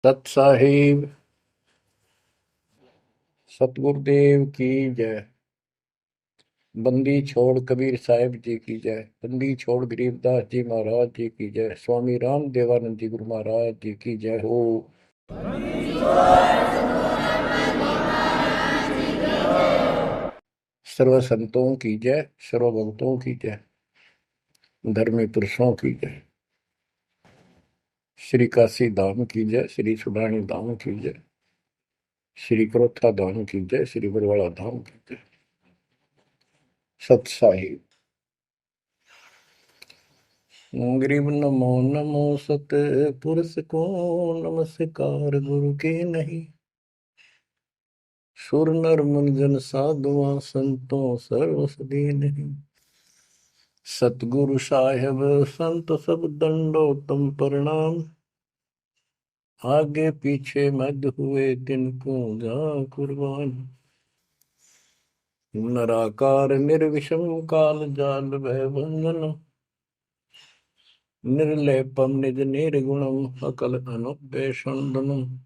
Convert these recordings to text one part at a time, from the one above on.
सत साहिब सतगुरुदेव की जय। बंदी छोड़ कबीर साहिब जी की जय। बंदी छोड़ गरीबदास जी महाराज जी की जय। स्वामी राम देवानंद जी गुरु महाराज जी की जय हो। सर्व संतों की जय, सर्व भक्तों की जय, धर्मी पुरुषों की जय। श्री काशी धाम की जय, श्री सुडानी धाम की जय, श्री क्रोथा धाम की जय, श्री बरवाड़ा धाम की जय। सत साहिब गरीब नमो नमो सत पुरुष को नमस्कार गुरु के नहीं। सुर नर मुनिजन साधुआ संतों सर्वस नहीं। सतगुरु साहेब संत सब दंडो तुम प्रणाम। आगे पीछे मध्य हुए तिनको जा कुर्बान। नराकार निर्विषम काल जाल भय बंधन। निर्लेपम निज निर्गुणम अकल अनुपेशंदनम।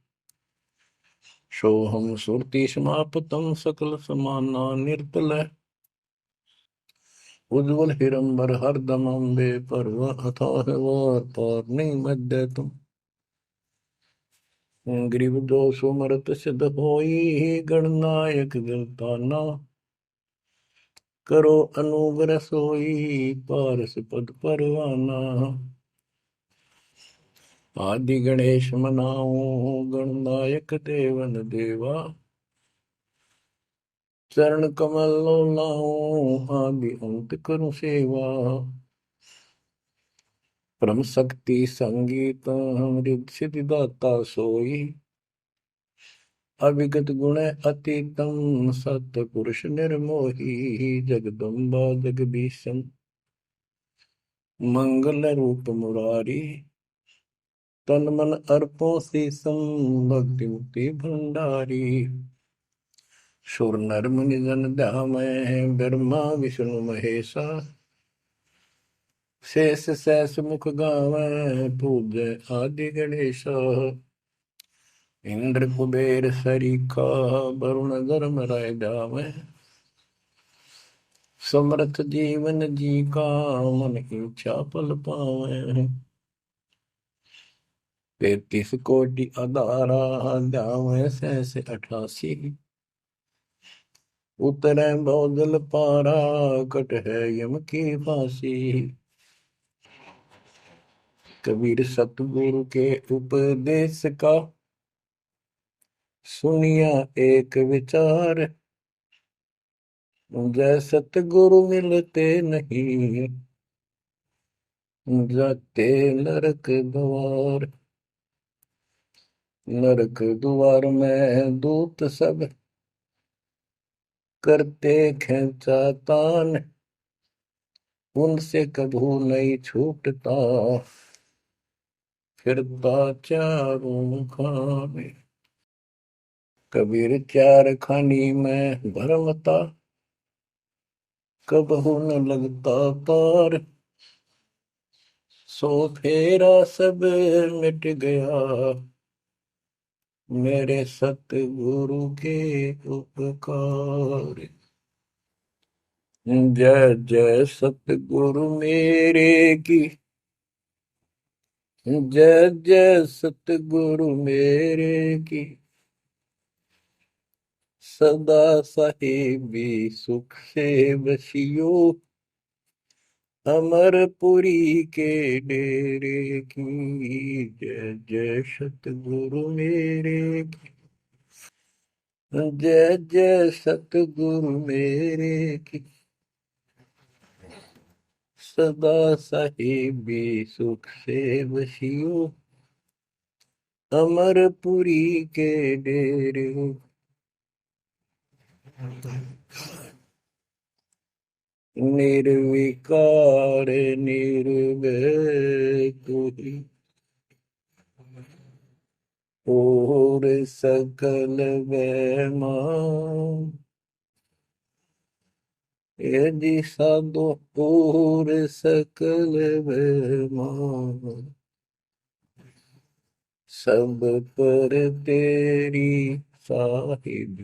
सोहम सुरति समापतम सकल समाना निर्तल। उज्ज्वल हिरंबर हरदम अम्बे पर्व अथाह वार पार नहीं मध्य तुम। ग्रीव दोष सुमरत सिद्ध होई गणनायक गिरताना। करो अनुग्रह सोई पारस पद परवाना। आदि गणेश मनाओ गणनायक देवन देवा। चरण कमल लाओ आदि अंत करूं सेवा। परम शक्ति संगीत अमृत सिद्धि दाता सोई। अविगत गुण अतीतम सतपुरुष निर्मोही। जगदम्बा जगदीशम मंगल रूप मुरारी। तन मन अर्पों शीसम भक्ति मुक्ति भंडारी। सुर नर मुनि जन ध्यामय ब्रह्मा विष्णु महेशा। शेष सहस मुख गावै पूज्य आदि गणेशा। इंद्र कुबेर सरीखा वरुण धर्म राय जावै। समर्थ जीवन जी का मन इच्छा फल पावै। 33 कोटि अदारा जावै सहस 88। उतरै बहुजल पारा कट है यम की फांसी। कबीर सतगुरु के उपदेश का सुनिया एक विचार। जय सतगुरु मिलते नहीं जाते नरक द्वार। नरक द्वार में दूत सब करते खेचातान। उनसे कभू नहीं छूटता फिरता चारों खाने। कबीर चार खानी में भरमता कबहू न लगता तार। सो फेरा सब मिट गया मेरे सतगुरु के उपकार। जय जय सतगुरु मेरे की। जय जय सतगुरु मेरे की। सदा साहिबी सुख से बसियो। अमरपुरी के डेरे की। जय जय सतगुरु मेरे की। जय जय सतगुरु मेरे की। सदा साहिबी सुख से बसियो। अमरपुरी के डेरे। निर्विकार निर्भय कोई और सकल वैमा। यदि साधु और सकल वैमा। सब पर तेरी साहिब,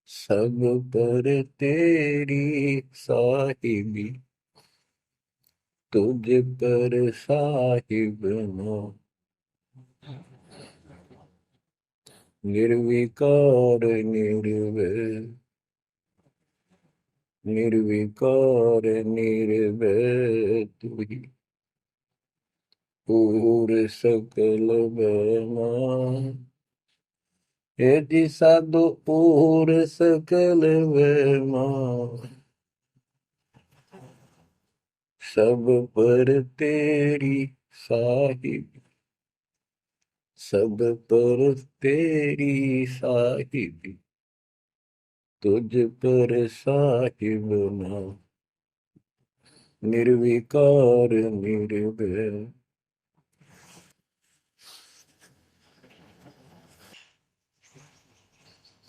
सब पर तेरी साहिबी, तुझ पर साहिब ना, निर्विकार निर्भय, निर्विकार निर्भय तू ही, पूर सकल बना, हे जी साधु पूर सकल बना, सब पर तेरी साहिब, सब पर तेरी साहिबी, तुझ पर साहिब ना, निर्विकार निर्भय।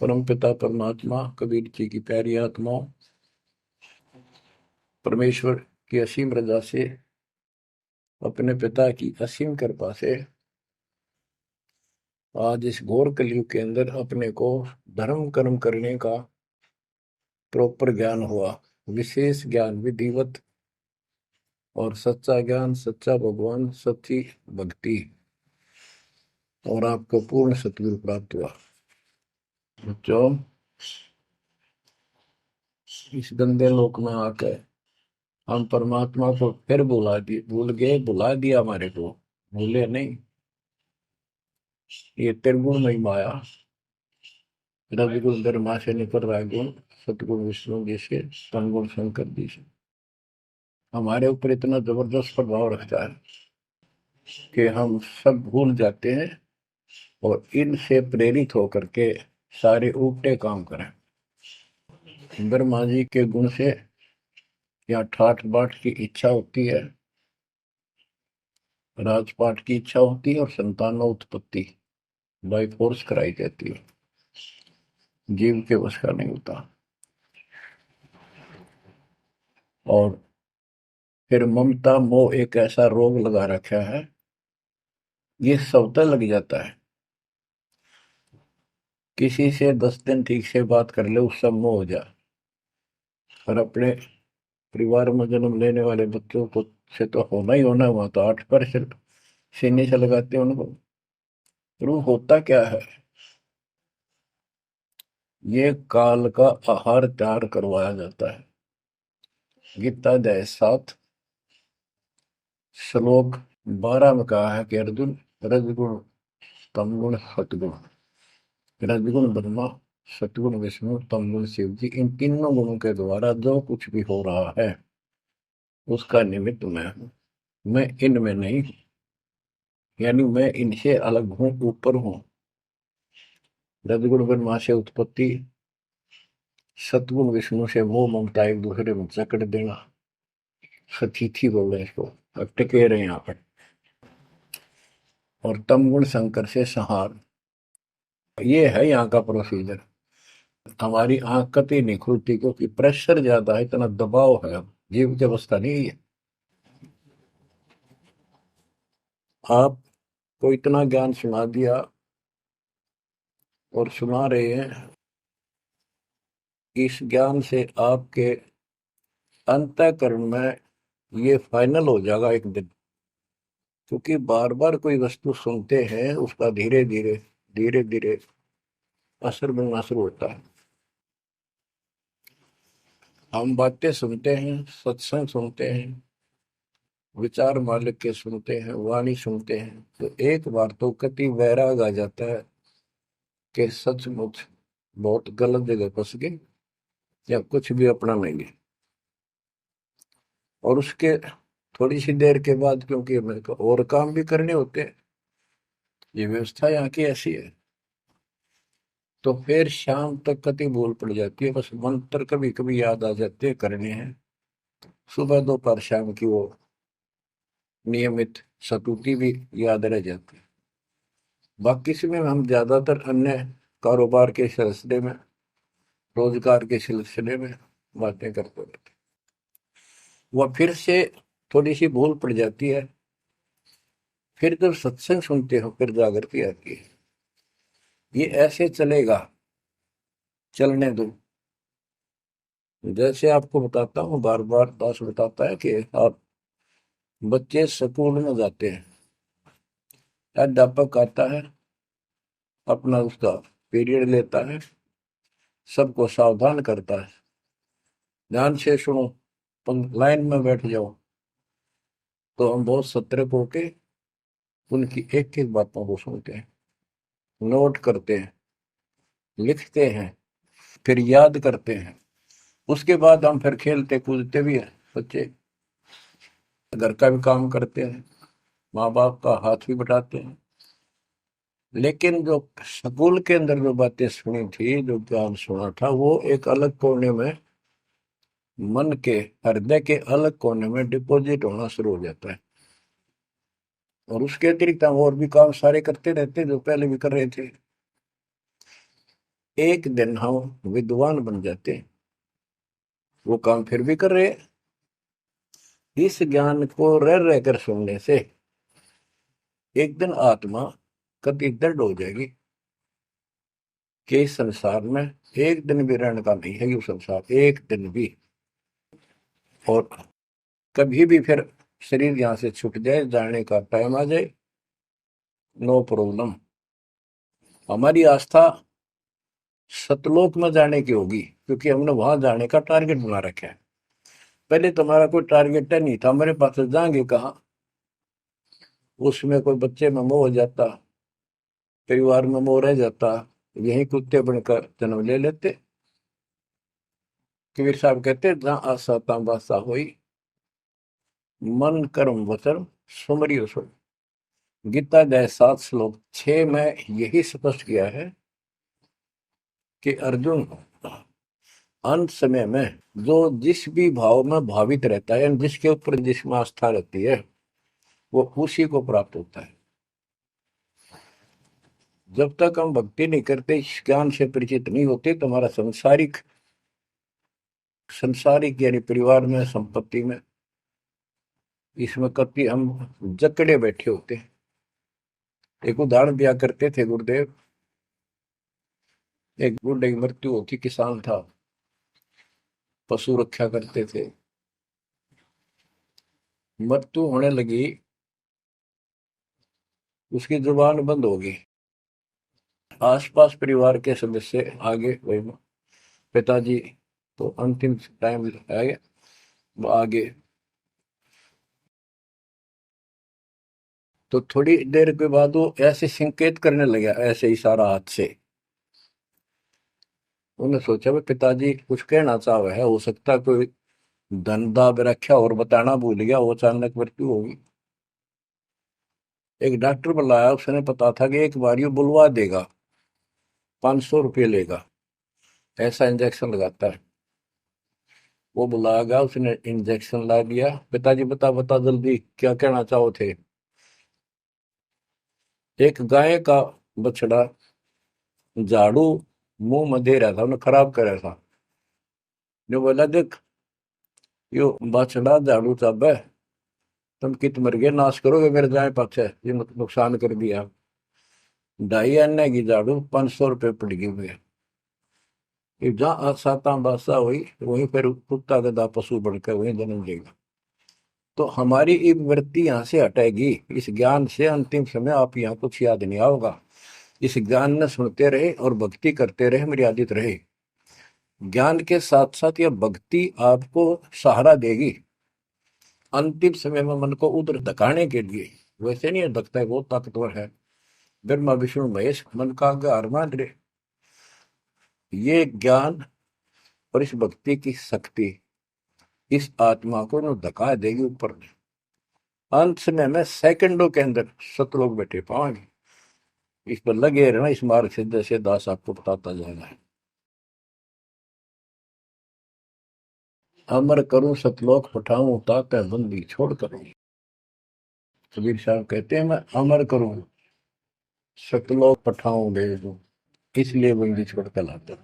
परम पिता परमात्मा कबीर जी की प्यारी आत्माओं, परमेश्वर की असीम रजा से, अपने पिता की असीम कृपा से आज इस घोर कलयुग के अंदर अपने को धर्म कर्म करने का प्रॉपर ज्ञान हुआ, विशेष ज्ञान विधिवत, और सच्चा ज्ञान, सच्चा भगवान, सच्ची भक्ति, और आपको पूर्ण सतगुरु प्राप्त हुआ। जो इस गंदे लोक में आकर हम परमात्मा को फिर भूल गए, भुला दिया हमारे को, भूले नहीं। ये त्रिगुण में माया, रजगुण ब्रह्मा से निकल रहा है गुण, सतगुण विष्णु जी से, तमगुण शंकर जी से हमारे ऊपर इतना जबरदस्त प्रभाव रखता है कि हम सब भूल जाते हैं और इनसे प्रेरित होकर के सारे उल्टे काम करें। ब्रह्मा जी के गुण से या ठाठ बाट की इच्छा होती है, राजपाट की इच्छा होती है, और संतान उत्पत्ति बाई फोर्स कराई जाती है, जीव के वश का नहीं होता। और फिर ममता मोह एक ऐसा रोग लगा रखा है, ये सबता लग जाता है। किसी से 10 दिन ठीक से बात कर ले, उससे मोह हो जा, और अपने परिवार में जन्म लेने वाले बच्चों को से तो होना ही होना, हुआ तो 8% सीने से लगाते हैं उनको। रूह होता क्या है? ये काल का आहार तैयार करवाया जाता है। गीता अध्याय 7 श्लोक 12 में कहा है कि अर्जुन, रजगुण तमगुण सतगुण, रजगुण ब्रह्मा, सतगुण विष्णु, तमगुण शिव जी, इन तीनों गुणों के द्वारा जो कुछ भी हो रहा है उसका निमित्त मैं हूं, मैं इनमें नहीं हूं, यानी मैं इनसे अलग हूं, ऊपर हूं। रजगुण ब्रह्मा से उत्पत्ति, सतगुण विष्णु से मोह ममता एक दूसरे में जकड़ देना, सतीथी बोल रहे हैं इसको, अब टिके रहे यहाँ पर, और तमगुण शंकर से संहार। ये है यहाँ का प्रोसीजर। हमारी आंख कतई नहीं खुलती क्योंकि प्रेशर ज्यादा है, इतना दबाव है, जीव की अवस्था नहीं है। आपको इतना ज्ञान सुना दिया और सुना रहे हैं, इस ज्ञान से आपके अंतःकरण में ये फाइनल हो जाएगा एक दिन। क्योंकि बार बार कोई वस्तु सुनते हैं, उसका धीरे धीरे धीरे धीरे असर बनना शुरू होता है। हम बातें सुनते हैं, सत्संग सुनते हैं, विचार मालिक के सुनते हैं, वाणी सुनते हैं, तो एक बार तो कति वैराग आ जाता है कि सचमुच बहुत गलत जगह फंस गए, या कुछ भी अपना लेंगे। और उसके थोड़ी सी देर के बाद, क्योंकि मेरे को और काम भी करने होते हैं, ये व्यवस्था यहाँ की ऐसी है, तो फिर शाम तक कति भूल पड़ जाती है। बस मंत्र कभी कभी याद आ जाते हैं, करने हैं, सुबह दोपहर शाम की वो नियमित सतुति भी याद रह जाती है। बाकी समय हम ज्यादातर अन्य कारोबार के सिलसिले में, रोजगार के सिलसिले में बातें करते रहते हैं। वह फिर से थोड़ी सी भूल पड़ जाती है, फिर जब सत्संग सुनते हो फिर जागृति आती है। ये ऐसे चलेगा, चलने दो। जैसे आपको बताता हूँ, बार बार दास बताता है कि आप बच्चे स्कूल में जाते हैं, अध्यापक आता है, अपना उसका पीरियड लेता है, सबको सावधान करता है, ध्यान से सुनो, लाइन में बैठ जाओ। तो हम बहुत सतर्क होके उनकी एक एक बातों को सुनते हैं, नोट करते हैं, लिखते हैं, फिर याद करते हैं। उसके बाद हम फिर खेलते कूदते भी हैं, बच्चे घर का भी काम करते हैं, माँ बाप का हाथ भी बटाते हैं। लेकिन जो स्कूल के अंदर जो बातें सुनी थी, जो ज्ञान सुना था, वो एक अलग कोने में, मन के हृदय के अलग कोने में डिपॉजिट होना शुरू हो जाता है। और उसके अतिरिक्त हम और भी काम सारे करते रहते हैं जो पहले भी कर रहे थे। एक दिन हम विद्वान बन जाते हैं, वो काम फिर भी कर रहे हैं। इस ज्ञान को रह रहकर सुनने से एक दिन आत्मा कति दृढ़ हो जाएगी कि इस संसार में एक दिन भी रहने का नहीं है, ये संसार एक दिन भी। और कभी भी फिर शरीर यहाँ से छूट जाए, जाने का टाइम आ जाए, नो प्रॉब्लम। हमारी आस्था सतलोक में जाने की होगी, क्योंकि हमने वहां जाने का टारगेट बना रखा है। पहले तुम्हारा कोई टारगेट नहीं था, हमारे पास जाएंगे कहाँ। उसमें कोई बच्चे में मोह हो जाता, परिवार में मोह रह जाता, यही कुत्ते बनकर जन्म ले लेते। कबीर साहब कहते जहाँ आशा ता बासा हुई, मन कर्म वचन सुमरियो सो। गीता अध्याय 7 श्लोक 6 में यही स्पष्ट किया है कि अर्जुन, अंत समय में जो जिस भी भाव में भावित रहता है, जिसके ऊपर जिसमें आस्था रहती है, वो उसी को प्राप्त होता है। जब तक हम भक्ति नहीं करते, इस ज्ञान से परिचित नहीं होते, तो हमारा संसारिक यानी परिवार में, संपत्ति में, इसमें कभी हम जकड़े बैठे होते हैं। एक उदाहरण दिया करते थे गुरुदेव, एक बूढ़े की मृत्यु होती, किसान था, पशु रक्षा करते थे, मृत्यु होने लगी, उसकी जुबान बंद हो गई। आसपास परिवार के सदस्य आगे, वही पिताजी, तो अंतिम टाइम आ गया, वो आगे। तो थोड़ी देर के बाद वो ऐसे संकेत करने लगा, ऐसे इशारा हाथ से। उन्होंने सोचा भाई पिताजी कुछ कहना चाह रहे है, हो सकता कोई धन दाब रखा और बताना भूल गया, वो अचानक मृत्यु होगी। एक डॉक्टर बुलाया, उसने पता था कि एक बार ये बुलवा देगा, 500 रुपये लेगा, ऐसा इंजेक्शन लगाता है। वो बुलाया गया, उसने इंजेक्शन ला दिया। पिताजी बता बता जल्दी क्या कहना चाहो थे। एक गाय का बछड़ा झाड़ू मुंह में दे रहा था, उन्हें खराब कर रहा था। जो बोला देख, यो बछड़ा झाड़ू चाबे, तुम कित मर गए, नाश करोगे मेरे गाय पाछे, ये नुकसान कर दिया। 2.5 आने की झाड़ू 500 रुपये पड़ गई हुए। जहाँ साता बासा हुई, वहीं पर कुत्ता गधा पशु बढ़कर वहीं जन्म लेगा। तो हमारी ये वृत्ति यहाँ से हटेगी इस ज्ञान से। अंतिम समय आप यहाँ कुछ याद नहीं आओगा, इस ज्ञान ने सुनते रहे और भक्ति करते रहे, मर्यादित रहे। ज्ञान के साथ साथ यह भक्ति आपको सहारा देगी अंतिम समय में, मन को उधर धकाने के लिए। वैसे नहीं है, धकता है बहुत ताकतवर है, ब्रह्मा विष्णु महेश मन का आधार मान रहे। ये ज्ञान और इस भक्ति की शक्ति इस आत्मा को न धका देगी ऊपर। अंत समय में सेकंडों के अंदर सतलोक बैठे पाएंगे। इस पर लगे रहना, इस मार्ग से जैसे दास आपको बताता जाएगा। अमर करूं सतलोक पठाऊं, ताकि बंदी छोड़ करूं। कबीर साहब कहते हैं मैं अमर करूं, सतलोक पठाऊं भेज दूं, इसलिए बंदी छोड़ कर लाता।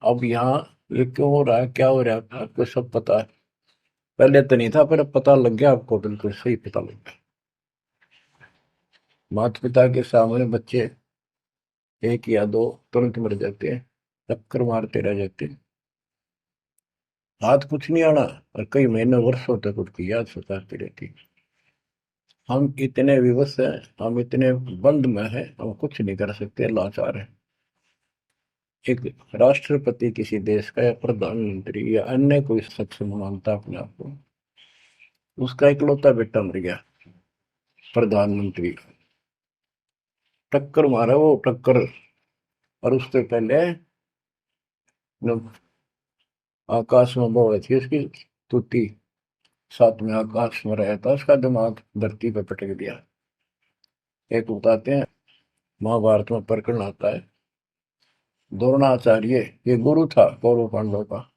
अब यहाँ ये क्यों हो रहा है, क्या हो रहा है, आपको सब पता है। पहले तो नहीं था, पर अब पता लग गया आपको, बिल्कुल सही पता लग गया। माता पिता के सामने बच्चे एक या दो तुरंत मर जाते हैं, चक्कर मारते रह जाते हैं, हाथ कुछ नहीं आना, और कई महीने वर्षों तक उसकी याद सताती रहती है। हम इतने विवश हैं, हम इतने बंद में हैं, हम कुछ नहीं कर सकते, लाचार हैं। एक राष्ट्रपति किसी देश का, या प्रधानमंत्री, या अन्य कोई सक्षम मानता अपने आप को, उसका इकलौता बेटा मर गया, प्रधानमंत्री का, टक्कर मारा वो, टक्कर। और उससे पहले जब आकाश में वो थी उसकी तुती, साथ में आकाश में रहा था, उसका दिमाग धरती पे पटक दिया। एक बताते हैं, महाभारत में प्रकरण आता है, द्रोणाचार्य, ये गुरु था कौरव पांडव का,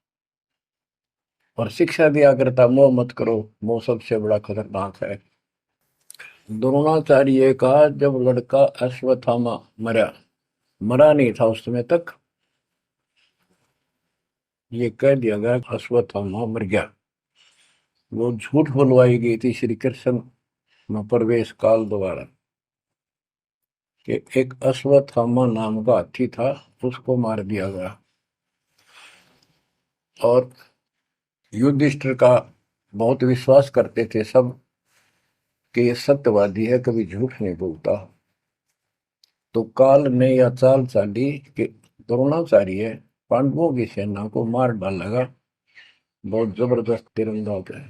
और शिक्षा दिया करता, मोह मत करो, मोह सबसे बड़ा खतरनाक है। द्रोणाचार्य का जब लड़का अश्वत्थामा मरा, मरा नहीं था उस समय तक, ये कह दिया गया अश्वत्थामा मर गया। वो झूठ बुलवाई गई थी श्री कृष्ण में प्रवेश काल द्वारा, कि एक अश्वत्थामा नाम का हाथी था, उसको मार दिया गया। और युधिष्ठिर का बहुत विश्वास करते थे सब, कि ये सत्यवादी है, कभी झूठ नहीं बोलता। तो काल ने यह चाल चाली कि द्रोणाचार्य पांडवों की सेना को मार डालेगा, बहुत जबरदस्त तीरंदाज है,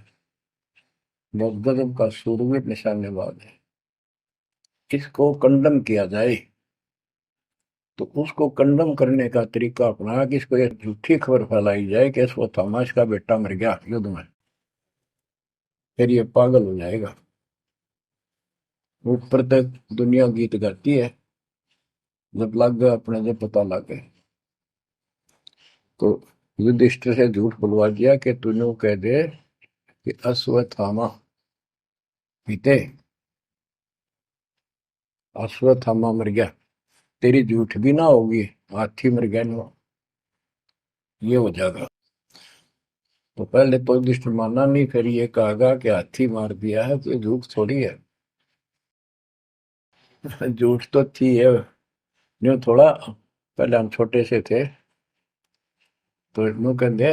बहुत गजब का शूरवीर निशानेबाज है, इसको कंडम किया जाए। तो उसको कंडम करने का तरीका अपनाया कि इसको एक झूठी खबर फैलाई जाए कि इसको थॉमस का बेटा मर गया युद्ध में, फिर ये पागल हो जाएगा। ऊपर तक दुनिया गीत गाती है, जब लग गया अपने, जब पता लग गया, तो युधिष्ठिर से झूठ बुलवा दिया कि तूने कह दे कि अश्वत्थामा पीते, अश्वत्थामा मर गया, तेरी झूठ भी ना होगी, हाथी मर गया ना, ये हो जाएगा। तो पहले तो युधिष्ठिर माना नहीं, फिर ये कहा कि हाथी मार दिया है, तो झूठ थोड़ी है। झूठ तो थी है, यूं थोड़ा। पहले हम छोटे से थे, तो यूं कहते,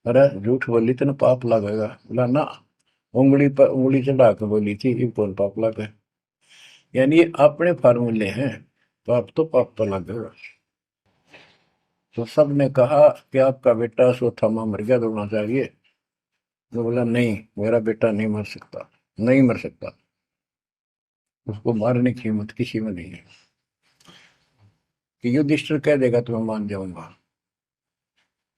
अरे झूठ बोली तो ना पाप लगेगा, बोला ना, उंगली पर उंगली चढ़ा के बोली थी, ये कौन पाप लगे। यानी ये अपने फार्मूले हैं, पाप तो पाप तो लगेगा। तो सब ने कहा कि आपका बेटा अश्वत्थामा मर गया, दौड़ना चाहिए। तो बोला नहीं, मेरा बेटा नहीं मर सकता, नहीं मर सकता, उसको मारने की हिम्मत किसी में नहीं है। कि युधिष्ठिर कह देगा तो मैं मान जाऊंगा।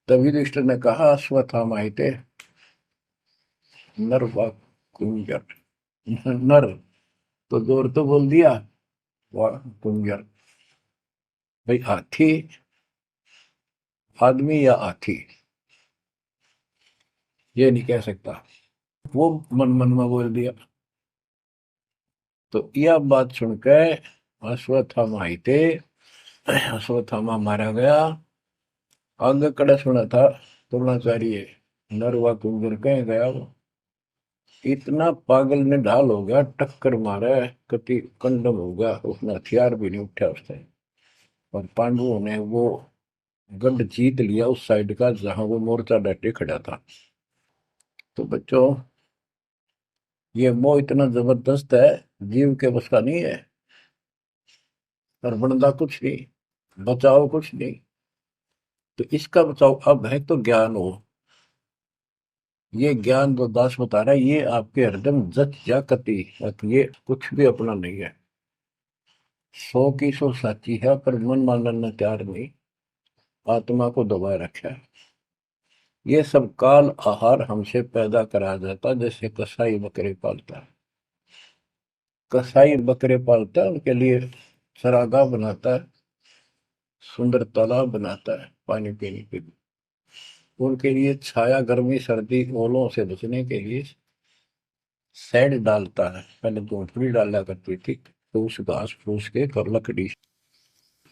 तब युधिष्ठिर ने कहा, अश्वत्थामा थे नर व कुंजर, नर तो जोर तो बोल दिया, व कुंजर, भाई हाथी आदमी या हाथी, ये नहीं कह सकता। वो मन मन में बोल दिया। तो यह बात सुनकर अश्वत्थामा थे, अश्वत्थामा मारा गया। आगे कड़ा सुना था द्रोणाचार्य, नरवा कुंजर कह गया वो, इतना पागल ने ढाल हो गया, टक्कर मारा, कति कंडम हो गया, उसने हथियार भी नहीं उठा उसने। और पांडवों ने वो गढ़ जीत लिया उस साइड का जहां वो मोर्चा डटे खड़ा था। तो बच्चों, ये मोह इतना जबरदस्त है, जीव के बस का नहीं है। और बनता कुछ नहीं, बचाओ कुछ नहीं। तो इसका बचाव अब है तो ज्ञान हो। ये ज्ञान जो दास बता रहा है, ये आपके हृदय में जच जा कति, ये कुछ भी अपना नहीं है। 100 की 100 साची है, पर मन मानने तैयार नहीं, आत्मा को दबाए रखा है। ये सब काल आहार हमसे पैदा कराया जाता है, जैसे कसाई बकरे पालता है। कसाई बकरे पालता है, उनके लिए चरागाह बनाता है, सुंदर तालाब बनाता है पानी पीने के लिए, उनके लिए छाया, गर्मी, सर्दी, ओलों से बचने के लिए शेड डालता है। पहले झोंपड़ी डाला करती थी, तो उस घास फूस के और लकड़ी,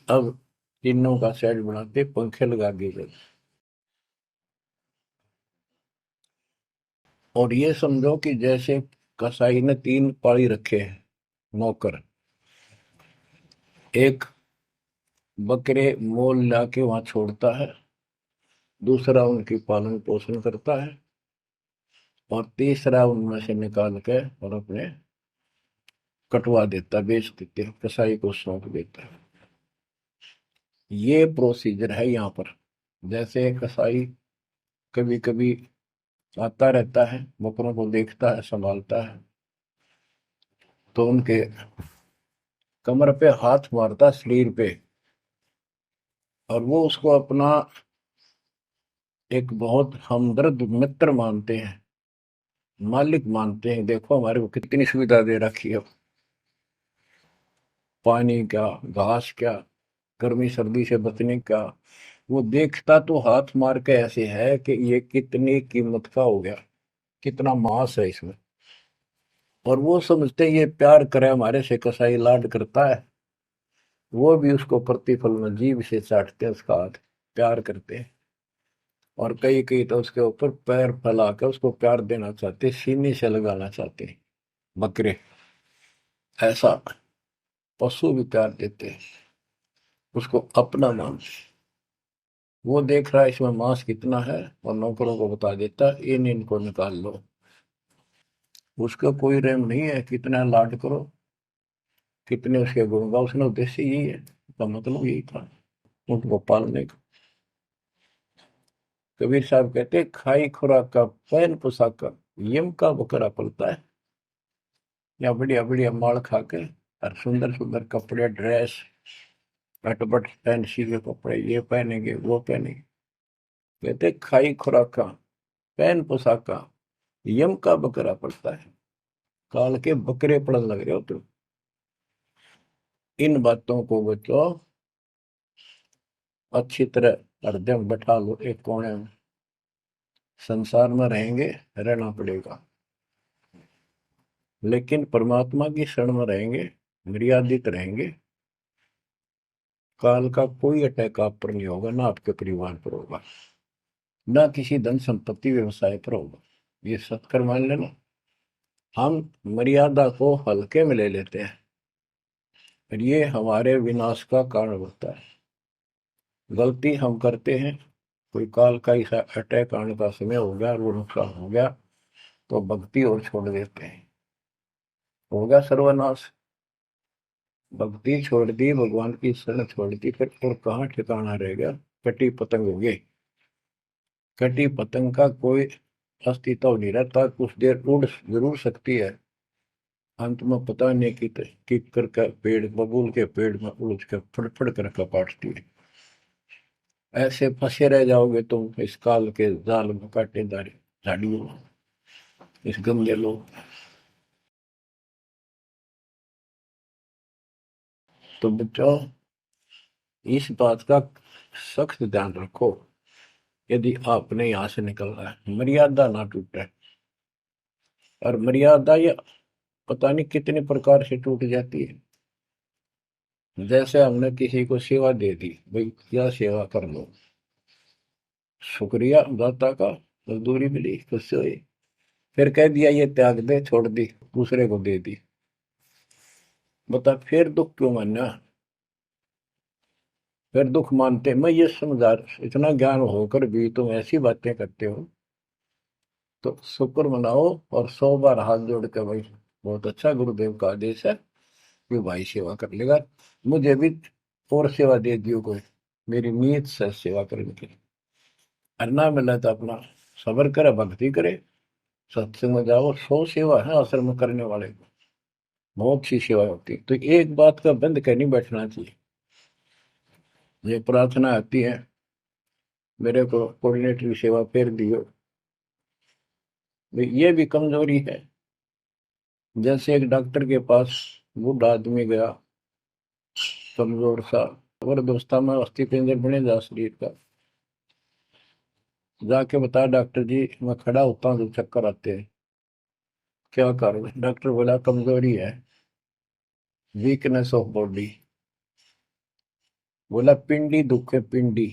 अब टीनों का शेड बनाते, पंखे लगा दिए जाते। और ये समझो कि जैसे कसाई ने 3 पाड़ी रखे हैं नौकर। एक बकरे मोल लाके वहां छोड़ता है, दूसरा उनकी पालन पोषण करता है, और तीसरा उनमें से निकाल के और अपने कटवा देता, बेच देते हैं, कसाई को सौंप देता है। ये प्रोसीजर है यहाँ पर। जैसे कसाई कभी कभी आता रहता है, बकरों को देखता है, संभालता है, तो उनके कमर पे हाथ मारता, शरीर पे, और वो उसको अपना एक बहुत हमदर्द मित्र मानते हैं, मालिक मानते हैं। देखो हमारे को कितनी सुविधा दे रखी है, पानी क्या, घास क्या, गर्मी सर्दी से बचने का। वो देखता तो हाथ मार के ऐसे है कि ये कितनी कीमत का हो गया, कितना मांस है इसमें। और वो समझते हैं ये प्यार करे हमारे से, कसाई लाड करता है, वो भी उसको प्रतिफल में जीभ से चाटते हैं उसका हाथ, प्यार करते हैं। और कई कई तो उसके ऊपर पैर फैला कर उसको प्यार देना चाहते हैं, सीने से लगाना चाहते हैं बकरे। ऐसा पशु भी प्यार देते हैं, उसको अपना मांस। वो देख रहा है इसमें मांस कितना है, और नौकरों को बता देता है इन इनको निकाल लो। उसका कोई रहम नहीं है, कितना लाड करो, कितने उसके गुण गाओ। उसका उद्देश्य यही है, उसका मतलब यही था, उनको पालने का। कबीर साहब कहते खाई खुराक का पैन पोशाक का यम का बकरा पलता है। या बढ़िया बढ़िया माल खा के और सुंदर सुंदर कपड़े, ड्रेस, अटपट फैंसी के कपड़े, ये पहनेंगे वो पहनेंगे। कहते खाई खुराक का पैन पोशाक का यम का बकरा पड़ता है। काल के बकरे पड़न लग रहे हो तुम। इन बातों को बच्चों अच्छी तरह हृदय में बैठा लो एक कोने में। संसार में रहेंगे, रहना पड़ेगा, लेकिन परमात्मा की शरण में रहेंगे, मर्यादित रहेंगे। काल का कोई अटैक आप पर नहीं होगा, ना आपके परिवार पर होगा, ना किसी धन संपत्ति व्यवसाय पर होगा। ये सत्कर मान लेना। हम मर्यादा को हल्के में ले लेते हैं, और ये हमारे विनाश का कारण होता है। गलती हम करते हैं, कोई काल का ऐसा अटैक आने का समय हो गया और वो नुकसान हो गया, तो भक्ति और छोड़ देते हैं, हो गया सर्वनाश। भक्ति छोड़ दी, भगवान की शरण छोड़ दी, फिर और कहाँ ठिकाना रह गया। कटी पतंग हो गई। कटी पतंग का कोई अस्तित्व नहीं रहता, कुछ देर उड़ जरूर सकती है, अंत में पता नहीं कि कर का पेड़, बबूल के पेड़ में उलझ कर फड़फड़ कर कपाटती है। ऐसे फंसे रह जाओगे तुम इस काल के जाल में, कांटेदार झाड़ियों में, इस गंदे लोग। तो बच्चों इस बात का सख्त ध्यान रखो, यदि आपने यहाँ से निकलना है, मर्यादा ना टूटे। और मर्यादा ये पता नहीं कितने प्रकार से टूट जाती है। जैसे हमने किसी को सेवा दे दी, भाई क्या सेवा कर लो, शुक्रिया दाता का, मजदूरी मिली, खुशी हुई, फिर कह दिया ये त्याग दे, छोड़ दी, दूसरे को दे दी। बता फिर दुख क्यों मानना, फिर दुख मानते। मैं ये समझा, इतना ज्ञान होकर भी तुम ऐसी बातें करते हो, तो शुक्र मनाओ और 100 बार हाथ जोड़ के, भाई बहुत अच्छा, गुरुदेव का आदेश है कि भाई सेवा कर लेगा, मुझे भी और सेवा दे दियो कोई, मेरी नीयत से सेवा करने की। अन्ना मिला तो अपना सबर करे, भक्ति करे, सत्संग में जाओ। 100 सेवा है आश्रम में करने वाले को, बहुत सी सेवा होती है। तो एक बात का बंद कर नहीं बैठना चाहिए। ये प्रार्थना आती है, मेरे को कोऑर्डिनेटर की सेवा फेर दियो, ये भी कमजोरी है। जैसे एक डॉक्टर के पास बूढ़ा आदमी गया, कमजोर सा, जबरदस्ता में अस्थि पिंजर बने जा शरीर का, जाके बता डॉक्टर जी मैं खड़ा होता हूँ तो चक्कर आते हैं, क्या कारण है? डॉक्टर बोला कमजोरी है, वीकनेस ऑफ बॉडी। बोला पिंडी दुख है, पिंडी,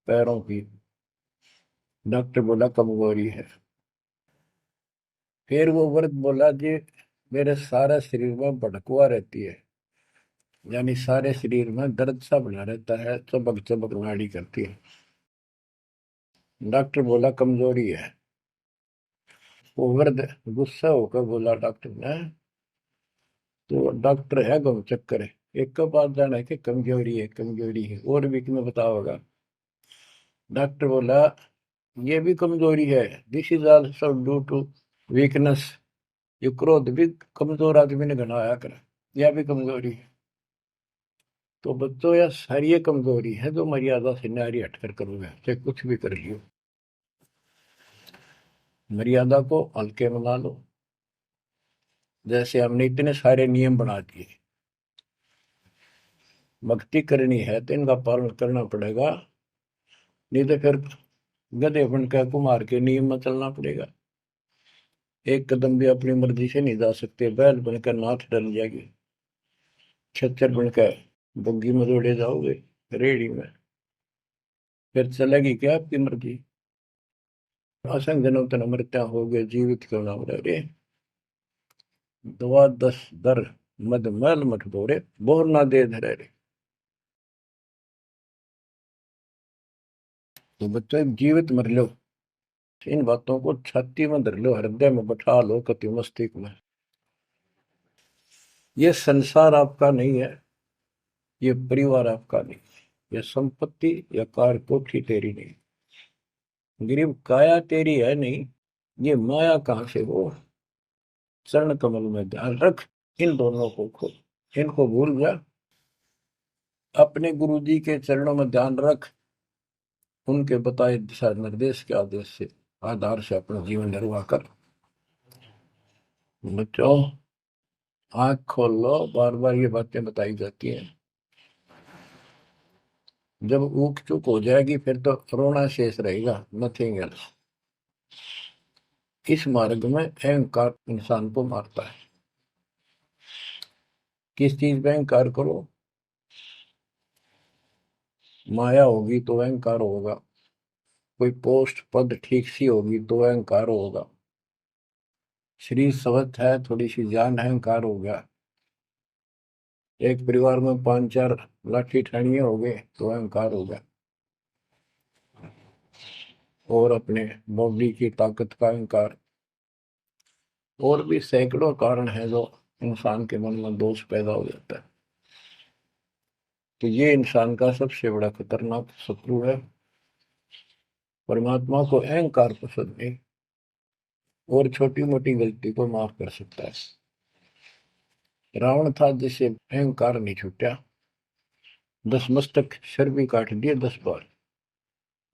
पैरों की। डॉक्टर बोला कमजोरी है। फिर वो व्रत बोला जी, मेरे सारा शरीर में भड़कुआ रहती है, यानी सारे शरीर में दर्द सा बना रहता है, चबक चबक नाड़ी करती है। डॉक्टर बोला कमजोरी है। वो वृद्ध गुस्सा होकर बोला डॉक्टर ने, तो डॉक्टर है गम चक्कर है, एक का बात जाना है कि कमजोरी है, कमजोरी है, और भी तुम्हें पता होगा। डॉक्टर बोला ये भी कमजोरी है, this is also due to weakness. ये क्रोध भी कमजोर आदमी ने घना आया कर, यह भी कमजोरी है। तो बच्चों यह सारी ये कमजोरी है जो मर्यादा से न्यारी हटकर करोगे, चाहे कुछ भी कर लियो। मर्यादा को हल्के में ना लो। जैसे हमने इतने सारे नियम बना दिए, भक्ति करनी है तो इनका पालन करना पड़ेगा, नहीं तो फिर गधे बनकर कुमार के नियम में चलना पड़ेगा। एक कदम भी अपनी मर्जी से नहीं जा सकते, बैल बनकर नाथ डल जाएगी, खच्चर बनकर बग्गी में दौड़े जाओगे, रेड़ी में, फिर चलेगी क्या आपकी मर्जी। असंग जन्म तन मृत्या हो गए, जीवित क्यों ना रे। दवा दस दर मद मैल मठ बोरे, बोर ना दे धरे रे। तो बच्चों जीवित मर लो, इन बातों को छाती में धर लो, हृदय में बैठा लो, कति मस्तिष्क में। ये संसार आपका नहीं है, ये परिवार आपका नहीं, ये संपत्ति या कार कोठी तेरी नहीं, गरीब काया तेरी है नहीं, ये माया कहां से वो। चरण कमल में ध्यान रख, इन दोनों को खो, इनको भूल जा, अपने गुरु जी के चरणों में ध्यान रख, उनके बताए दिशा निर्देश के आदेश से आधार से अपना जीवन निर्वाह कर। बच्चों आंख खोल लो, बार बार ये बातें बताई जाती हैं। जब ऊक चुक हो जाएगी फिर तो रोना शेष रहेगा, नथिंग एल्स। इस मार्ग में अहंकार इंसान को मारता है। किस चीज पे अहंकार करो, माया होगी तो अहंकार होगा, कोई पोस्ट पद ठीक सी होगी तो अहंकार होगा, शरीर स्वस्थ है, थोड़ी सी जान है, अहंकार हो गया। एक परिवार में पांच चार लाठी ठानिये हो गए तो अहंकार हो गया, और अपने बॉडी की ताकत का अहंकार। और भी सैकड़ों कारण है जो इंसान के मन में दोष पैदा हो जाता है। तो ये इंसान का सबसे बड़ा खतरनाक शत्रु है। परमात्मा को अहंकार पसंद नहीं, और छोटी मोटी गलती को माफ कर सकता है। रावण था जिसे अहंकार नहीं छूटा, 10 मस्तक सर भी काट दिए, 10 बार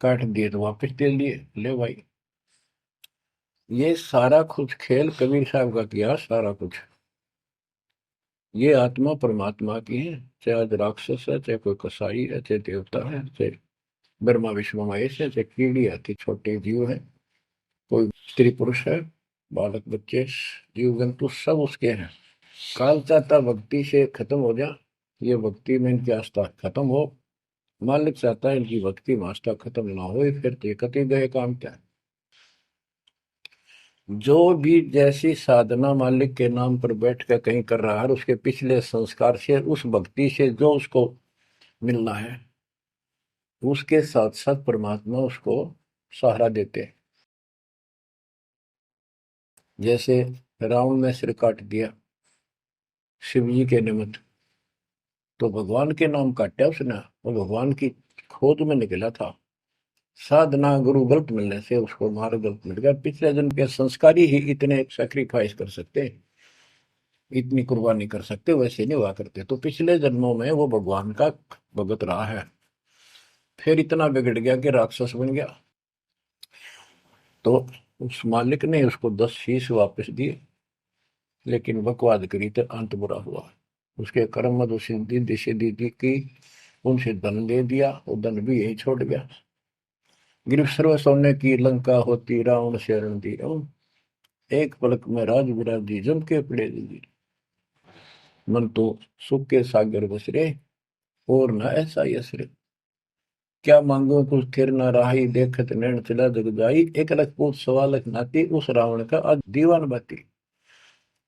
काट दिए तो वापस दे दिए, ले भाई। ये सारा कुछ खेल कबीर साहब का किया, सारा कुछ। ये आत्मा परमात्मा की है, चाहे आज राक्षस है, चाहे कोई कसाई है, चाहे देवता है, चाहे ब्रह्मा विष्णु महेश है, चाहे कीड़ी आती छोटे जीव है, कोई स्त्री पुरुष है, बालक बच्चे, जीव जंतु सब उसके हैं। काल चाहता भक्ति से खत्म हो जा, ये भक्ति में इनकी आस्था खत्म हो। मालिक चाहता है इनकी भक्ति में आस्था खत्म ना हो, फिर तो कति गए काम क्या। जो भी जैसी साधना मालिक के नाम पर बैठ कर कहीं कर रहा है, उसके पिछले संस्कार से, उस भक्ति से जो उसको मिलना है, उसके साथ साथ परमात्मा उसको सहारा देते हैं। जैसे रावण ने सिर काट दिया शिव जी के निमित्त, तो भगवान के नाम काटा उसने, वो भगवान की खोज में निकला था। साधना गुरु गलत मिलने से उसको मार्ग गलत मिल गया। पिछले जन्म के संस्कारी ही इतने सेक्रीफाइस कर सकते, इतनी कुर्बानी कर सकते, वैसे नहीं हुआ करते। तो पिछले जन्मों में वो भगवान का भगत रहा है, फिर इतना बिगड़ गया कि राक्षस बन गया। तो उस मालिक ने उसको 10 शीश वापस दिए, लेकिन बकवाद करी तो अंत बुरा हुआ। उसके कर्म मद सिद्धि सिद्धि की, उनसे धन ले दिया, वो धन भी यही छोड़ गया। गिरफ्त सर्व सोने की लंका होती, रावण शरण दी, एक पलक में राज विराजी, जम के पड़े दी, मन तो सुख के सागर बसरे, और न ऐसा यसरे। क्या मांगो कुछ थिर न राही, देखत नैन चला जग जाई, एक लख पूत सवा लख नाती, उस रावण का आज दीवान बाती।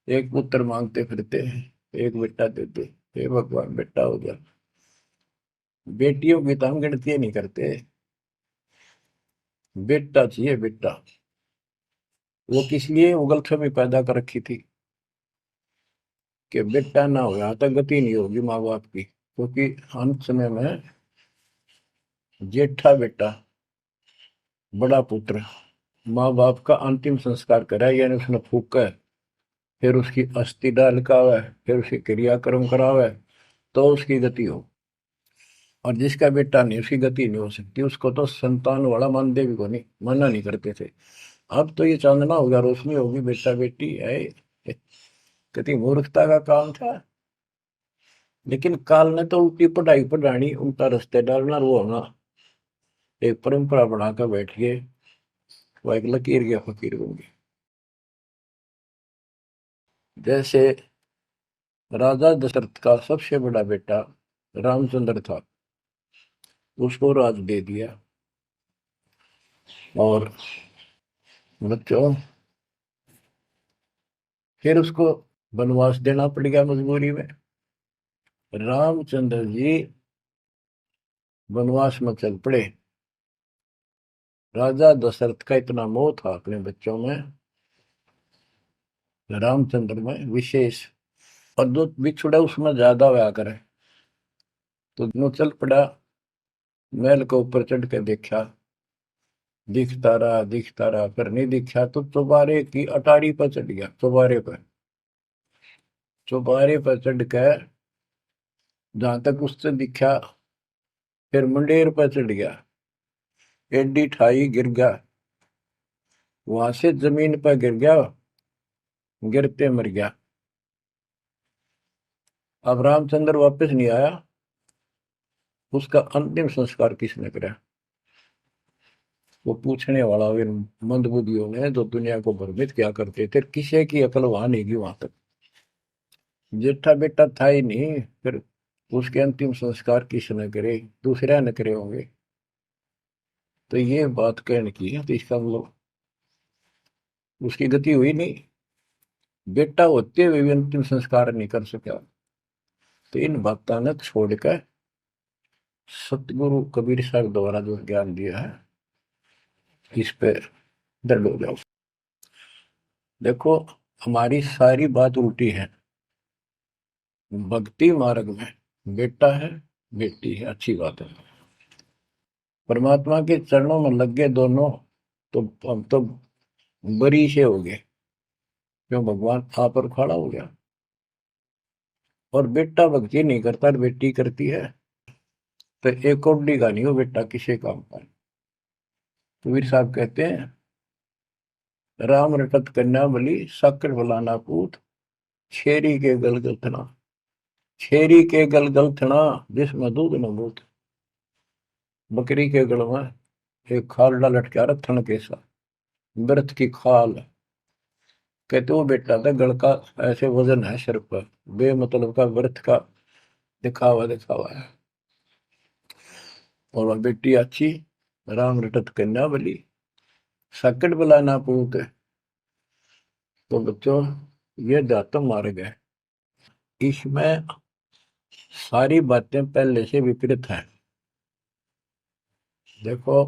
एक पुत्र मांगते फिरते हैं, एक बेटा देते, हे भगवान बेटा हो गया। बेटियों की तो हम गिनती नहीं करते, बेटा चाहिए बेटा। वो किस लिए उगल छवि पैदा कर रखी थी कि बेटा ना हो, यहाँ तक गति नहीं होगी माँ बाप की, क्योंकि अंत समय में जेठा बेटा, बड़ा पुत्र, माँ बाप का अंतिम संस्कार कराए, यानी उसने फूका, फिर उसकी अस्थि डाल कावे, फिर उसकी क्रियाक्रम करावे, तो उसकी गति हो। और जिसका बेटा नहीं, उसकी गति नहीं हो सकती। उसको तो संतान वाला मानते भी को नहीं, मना नहीं करते थे। अब तो ये चांदना होगा, रोशनी होगी, बेटा बेटी है, कितनी मूर्खता का काम था। लेकिन काल ने तो उल्टी पढ़ाई पढ़ानी, उल्टा रास्ते डालना, वो होना एक परंपरा बनाकर बैठ गए। वो एक लकीर के फकीर बन गए। जैसे राजा दशरथ का सबसे बड़ा बेटा रामचंद्र था, उसको राज दे दिया, और बच्चों फिर उसको वनवास देना पड़ गया मजबूरी में। रामचंद्र जी वनवास में चल पड़े। राजा दशरथ का इतना मोह था अपने बच्चों में, रामचंद्र में विशेष, और जो बिछुड़ा उसमें ज्यादा हुआ करे, तो दोनों चल पड़ा। महल के ऊपर चढ़ के देखा, दिखता रहा, पर नहीं दिखा, तो चौबारे की अटारी पर चढ़ गया। चौबारे पर चढ़ कर जहां तक उससे दिखा, फिर मुंडेर पर चढ़ गया, एडी ठाई गिर गया, वहां से जमीन पर गिर गया, गिरते मर गया। अब रामचंद्र वापस नहीं आया, उसका अंतिम संस्कार किसने कराया? वो पूछने वाला वे मंदबुद्धियों ने, जो दुनिया को भ्रमित क्या करते थे, किसी की अकल वहां नहीं गई वहां तक। जेठा बेटा था ही नहीं, फिर उसके अंतिम संस्कार किसने करे? दूसरा न करे होंगे। तो ये बात कहने की है, तो इसका मतलब उसकी गति हुई नहीं, बेटा होते हुए भी अंतिम संस्कार नहीं कर सका। तो इन बातों ने छोड़कर सतगुरु कबीर साहब द्वारा जो ज्ञान दिया है, इस पे दृढ़ हो जाओ। देखो, हमारी सारी बात उल्टी है। भक्ति मार्ग में बेटा है, बेटी है, अच्छी बात है। परमात्मा के चरणों में लग गए दोनों, तो हम तो बरी से हो गए, क्यों? भगवान आप पर खड़ा हो गया। और बेटा भक्ति नहीं करता, बेटी करती है, तो एक कौडी का नहीं हो बेटा, किसी काम का। कबीर साहब कहते हैं, राम रटत कन्या बलि, साकर बलाना पूत, छेरी के गलगल थना, छेरी के गलगल थना, जिसमें दूध न बूत। बकरी के गल में एक खाल लटका रहा, थन के साथ, व्रत की खाल। कहते वो बेटा था, गल का ऐसे वजन है सिर पर, बेमतलब का व्रत का दिखावा दिखावा है। और वह बेटी अच्छी, राम रटत कन्या बली, सकट बलाना पूत। तो बच्चों, ये दातम मार्ग है, इसमें सारी बातें पहले से विपरीत हैं। देखो,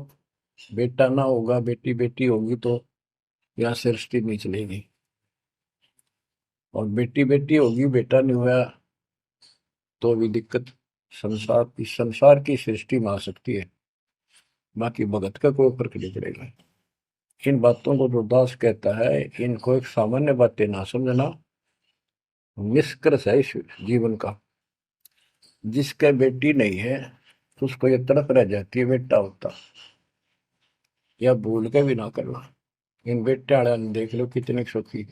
बेटा ना होगा, बेटी बेटी होगी, तो यहाँ सृष्टि नहीं चलेगी। और बेटी बेटी होगी, बेटा नहीं हुआ, तो भी दिक्कत संसार की सृष्टि में आ सकती है। बाकी भगत का कोई फर्क नहीं पड़ेगा। इन बातों को जो दास कहता है, इनको एक सामान्य बातें ना समझना, निष्कर्ष है इस जीवन का। जिसका बेटी नहीं है, तो उसको ये तड़प रह जाती है बेटा होता, या भूल के भी ना करना। इन बेटे वाले ने देख लो कितने सुखी,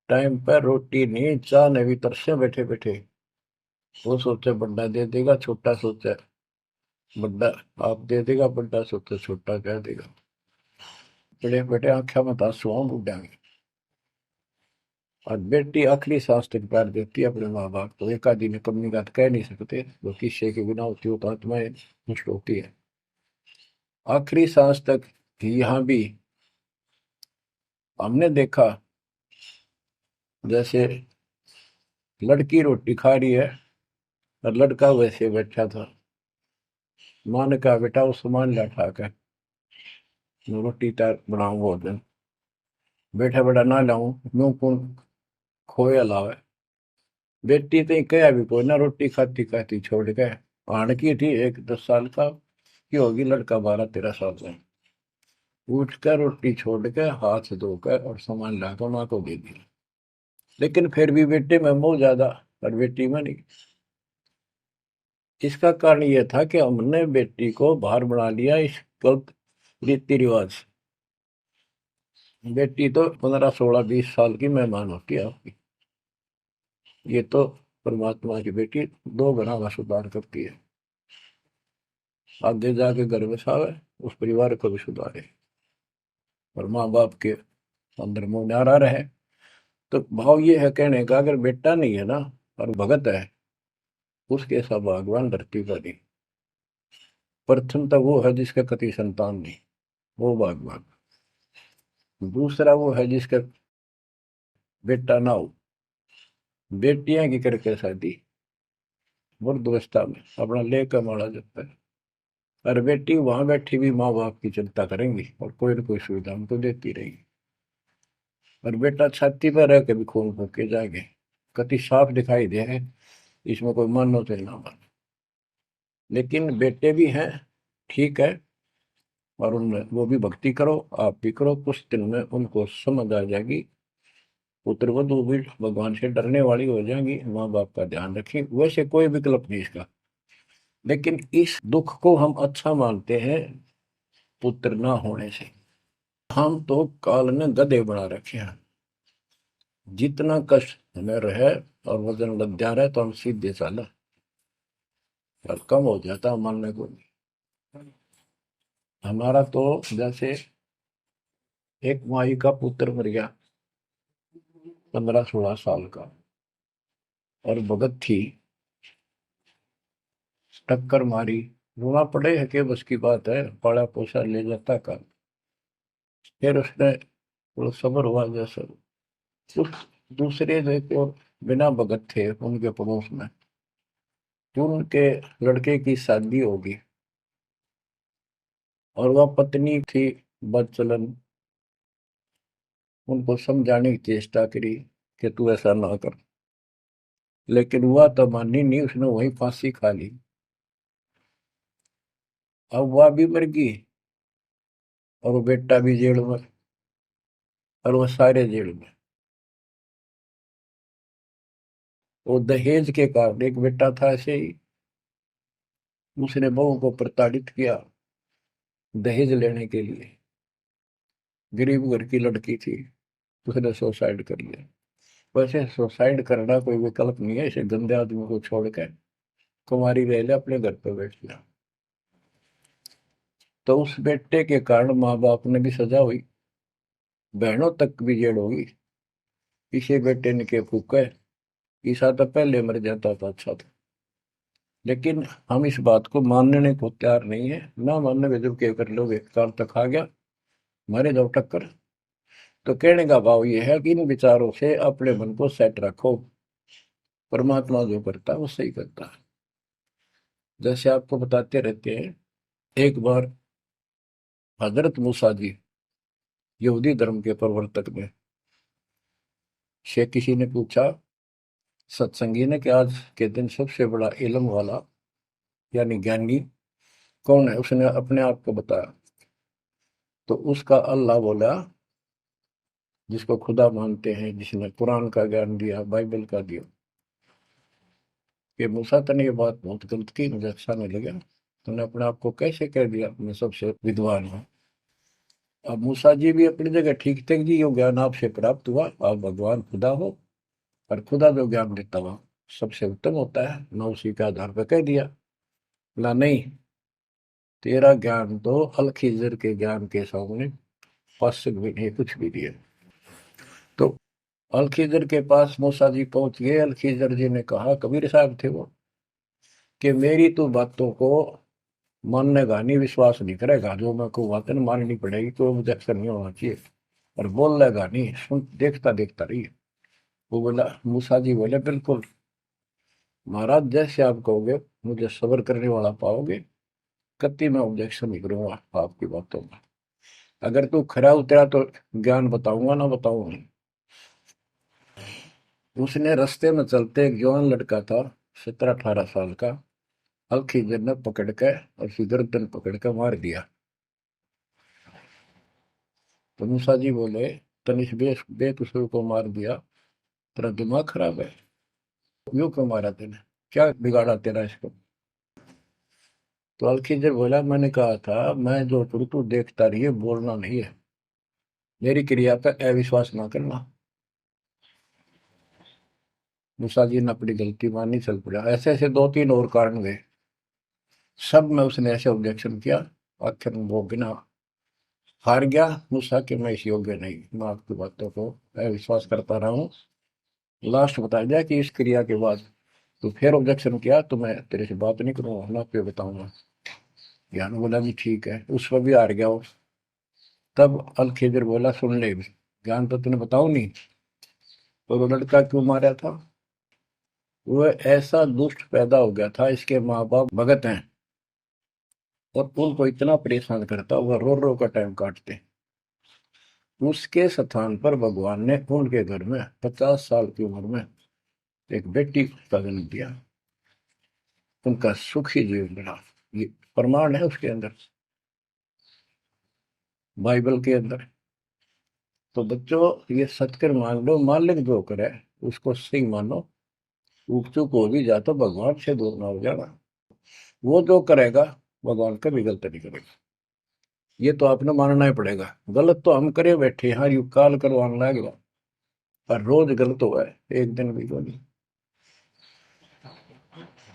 टाइम पर रोटी नहीं, चाह नहीं भी तरसे बैठे बैठे। वो सोचे बड़ा दे देगा, छोटा सोचे बड़ा आप दे देगा, बड़ा सोचे छोटा कह देगा। बड़े बेटे आख्या मत आंसू बुढ़ा में। और बेटी आखिरी सांस तक प्यार देती है अपने माँ बाप को, एक आदि ने कमी बात कह नहीं सकते, वो किस्से के बिना होती हो तो आत्माएं नष्ट होती है आखिरी सांस तक। यहाँ भी हमने देखा, जैसे लड़की रोटी खा रही है और लड़का वैसे बैठा था, माँ ने कहा बेटा वो सामान ला उठा कर, मैं रोटी तैयार बनाऊं भोजन। बेटा बेटा ना लाऊं, यूं कौन खोया लावे। बेटी तो कया भी कोई ना, रोटी खाती खाती छोड़ के आण की थी, एक 10 साल का की होगी, लड़का 12-13 साल का। उठ कर रोटी छोड़ के हाथ धोकर और सामान लाकर माँ को दे दिया। लेकिन फिर भी बेटे में मोह ज्यादा और बेटी में नहीं। इसका कारण यह था कि हमने बेटी को बाहर बना लिया इस गलत रीति रिवाज से। बेटी तो 15-16-20 साल की मेहमान होती है आपकी, ये तो परमात्मा की बेटी 2 गुना का सुधार करती है, आगे जाके घर बसावे, उस परिवार को भी सुधारे और माँ बाप के अंदर मोह न्यारा रहे। तो भाव ये है कहने का, अगर बेटा नहीं है ना और भगत है, उसके सब भगवान धरती पर नहीं। प्रथम तो वो है जिसका कति संतान नहीं, वो भगवान। दूसरा वो है जिसका बेटा ना हो, बेटियां की करके शादी वृद्धावस्था में अपना लेकर मारा जाता है, और बेटी वहां बैठी भी माँ बाप की चिंता करेंगी और कोई ना कोई सुविधा उनको देती रहेगी। और बेटा छाती पर रह के भी खून फूक के जाएंगे, कति साफ दिखाई दे है, इसमें कोई मानो तो ना मानो। लेकिन बेटे भी हैं, ठीक है, और उनमें वो भी भक्ति करो, आप भी करो, कुछ दिन में उनको समझ आ जाएगी, पुत्र वधू भी भगवान से डरने वाली हो जाएंगी, माँ बाप का ध्यान रखें, वैसे कोई विकल्प नहीं इसका। लेकिन इस दुख को हम अच्छा मानते हैं पुत्र ना होने से। हम तो काल ने गधे बना रखे हैं, जितना कष्ट हमें रहे और वजन लग जा रहा है तो हम सीधे चाला और कम हो जाता मानने को नहीं। हमारा तो जैसे एक माई का पुत्र मर गया 15-16 साल का, और भगत थी, टक्कर मारी, रोना पड़े है कि बस की बात है, पाला पोसा ले जाता का। फिर उसने थोड़ा सब्र हुआ जैसे, उस दूसरे जो एक और बिना भगत थे उनके पड़ोस में, जो उनके लड़के की शादी होगी, और वह पत्नी थी बदचलन, उनको समझाने की चेष्टा करी कि तू ऐसा ना कर, लेकिन वह तो मानी नहीं, उसने वही फांसी खा ली। अब वह भी मर गई और वो बेटा भी जेल में, और वो सारे जेल में। वो दहेज के कारण, एक बेटा था ऐसे ही, उसने बहू को प्रताड़ित किया दहेज लेने के लिए, गरीब घर की लड़की थी, उसने सुसाइड कर लिया। वैसे सुसाइड करना कोई विकल्प नहीं है, इसे गंदे आदमी को छोड़ कर कुमारी रह ले, अपने घर पे बैठ लिया। तो उस बेटे के कारण माँ बाप ने भी सजा हुई, बहनों तक भी जेल होगी, इसे बेटे ने के फूका है, ईसा तो पहले मर जाता था अच्छा था। लेकिन हम इस बात को मानने को तैयार नहीं है, ना मानने में जब क्या कर लोगे, काल तक आ गया, मारे जाओ टक्कर। तो कहने का भाव ये है कि इन विचारों से अपने मन को सेट रखो, परमात्मा जो करता है वो सही करता है। जैसे आपको बताते रहते हैं, एक बार हजरत मूसा जी, यहूदी धर्म के प्रवर्तक ने, से किसी ने पूछा सत्संगी ने कि आज के दिन सबसे बड़ा इल्म वाला यानी ज्ञानी कौन है, उसने अपने आप को बताया। तो उसका अल्लाह बोला, जिसको खुदा मानते हैं, जिसने कुरान का ज्ञान दिया, बाइबल का दिया। कि मूसा तने ये बात बहुत गलत की, मुझे अच्छा नहीं लगा, तूने अपने आप को कैसे कह दिया मैं सबसे विद्वान हूँ। अब मूसा जी भी अपनी जगह ठीक थे जी, यो ज्ञान आपसे प्राप्त हुआ, आप भगवान खुदा हो, और खुदा जो ज्ञान देता हुआ सबसे उत्तम होता है, मैं उसी के आधार पर कह दिया। बोला नहीं, तेरा ज्ञान तो अल खिजर के ज्ञान के सामने फंस भी नहीं, कुछ भी नहीं है। तो अलखिजर के पास मूसा जी पहुंच गए। अलखिजर जी ने कहा, कबीर साहब थे वो, कि मेरी तो बातों को माननेगा नहीं, विश्वास नहीं करेगा, जो मैं को बातें माननी पड़ेगी, कोई ऑब्जेक्शन नहीं होना चाहिए, और बोल लेगा नहीं, सुन देखता देखता रही। वो बोला, मूसा जी बोले, बिल्कुल महाराज, जैसे आप कहोगे, मुझे सब्र करने वाला पाओगे, कति मैं ऑब्जेक्शन नहीं करूंगा आपकी बातों में। अगर तू खरा उतरा तो ज्ञान बताऊंगा, ना बताऊंगा नहीं। उसने रास्ते में चलते, एक जवान लड़का था, 17-18 साल का, अलखिजर ने पकड़ के और उसकी गर्दन पकड़ के मार दिया। तो मूसा जी बोले, तनिष बेकसूर को मार दिया, तेरा दिमाग खराब है, यूं क्यों मारा तेने, क्या बिगाड़ा तेरा इसको। तो अलखिजर बोला, मैंने कहा था मैं जो करूँ तू देखता रहिए, बोलना नहीं है, मेरी क्रिया पे अविश्वास ना करना। मूसा जी ने अपनी गलती मानी, चल पड़ा। ऐसे ऐसे दो तीन और कारण गए, सब में उसने ऐसे ऑब्जेक्शन किया, आखिर में वो बिना हार गया। मूसा कि मैं इस योग्य नहीं, मैं आपकी बातों को अविश्वास करता रहा हूँ। लास्ट बता दिया कि इस क्रिया के बाद तो फिर ऑब्जेक्शन किया तो मैं तेरे से बात नहीं करूंगा, ना पे बताऊंगा। ज्ञान बोला भी ठीक है, उस पर भी हार गया वो। तब अल खिजर बोला, सुन ले, ज्ञान तो तूने बताऊ नहीं, तो वो लड़का क्यों मारा था। वो ऐसा दुष्ट पैदा हो गया था, इसके माँ बाप भगत हैं, और उनको इतना परेशान करता, वह रो रो का टाइम काटते। उसके स्थान पर भगवान ने उनके घर में 50 साल की उम्र में एक बेटी का जन्म दिया। उनका सुखी जीवन रहा। ये प्रमाण है उसके अंदर, बाइबल के अंदर। तो बच्चों, ये सत्कर मान लो, मालिक जो करे उसको सही मानो। ऊक चूक हो भी जा तो भगवान से दूर ना हो जाना। वो जो करेगा भगवान कभी गलत नहीं करेगा, ये तो आपने मानना ही पड़ेगा। गलत तो हम करे बैठे, हाँ यू काल करवाने लग गया, पर रोज गलत हुआ है, एक दिन भी तो नहीं।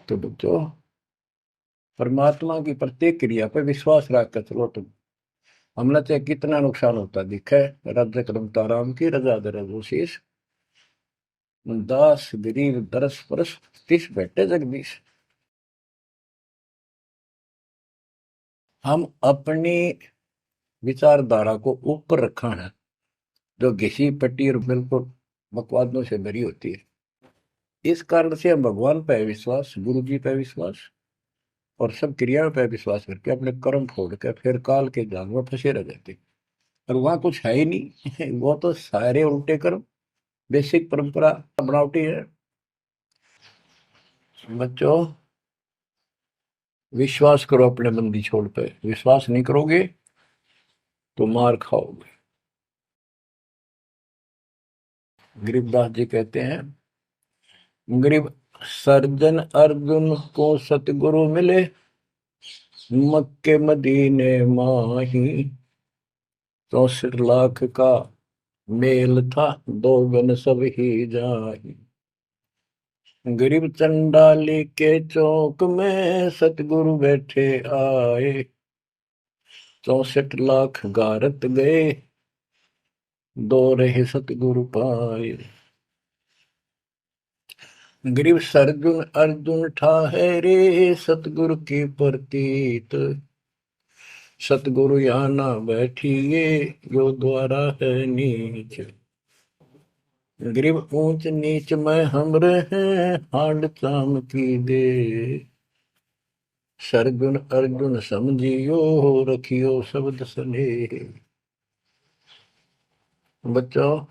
तो बच्चों, परमात्मा की प्रत्येक क्रिया पर विश्वास रख कर चलो तुम। हमने चाहे कितना नुकसान होता दिखे, राज्य करमता राम की रजा दरशीष, दास गरीब दरस परस, तिस बैठे जगदीश। हम अपनी विचारधारा को ऊपर रखा है, जो घिसी पट्टी और बिल्कुल बकवादों से भरी होती है। इस कारण से हम भगवान पे विश्वास, गुरु जी पे विश्वास, और सब क्रियाओं पे विश्वास करके अपने कर्म छोड़ के फिर काल के जाल में फंसे रह जाते। और वहां कुछ है ही नहीं वो तो सारे उल्टे कर्म, बेसिक परंपरा बनावटी है। बच्चों, विश्वास करो अपने बंदी छोड़ पे, विश्वास नहीं करोगे तो मार खाओगे। गरीबदास जी कहते हैं, गरीब सर्जन अर्जुन को सतगुरु मिले, मक्के मदीने माही, 64 लाख का मेल था, दो गन सब ही जाही। गरीब चंडाली के चौक में सतगुरु बैठे आए, 64 लाख गारत गए, दो रहे सतगुरु पाए। गरीब सरजुन अर्जुन ठाहरे, सतगुरु की प्रतीत, सतगुरु यहाँ ना बैठिए, यो द्वारा है नीच। गरीब ऊंच नीच में हम रहे, हाड चाम की दे, सरजुन अर्जुन समझियो, रखियो शब्द सने। बच्चों,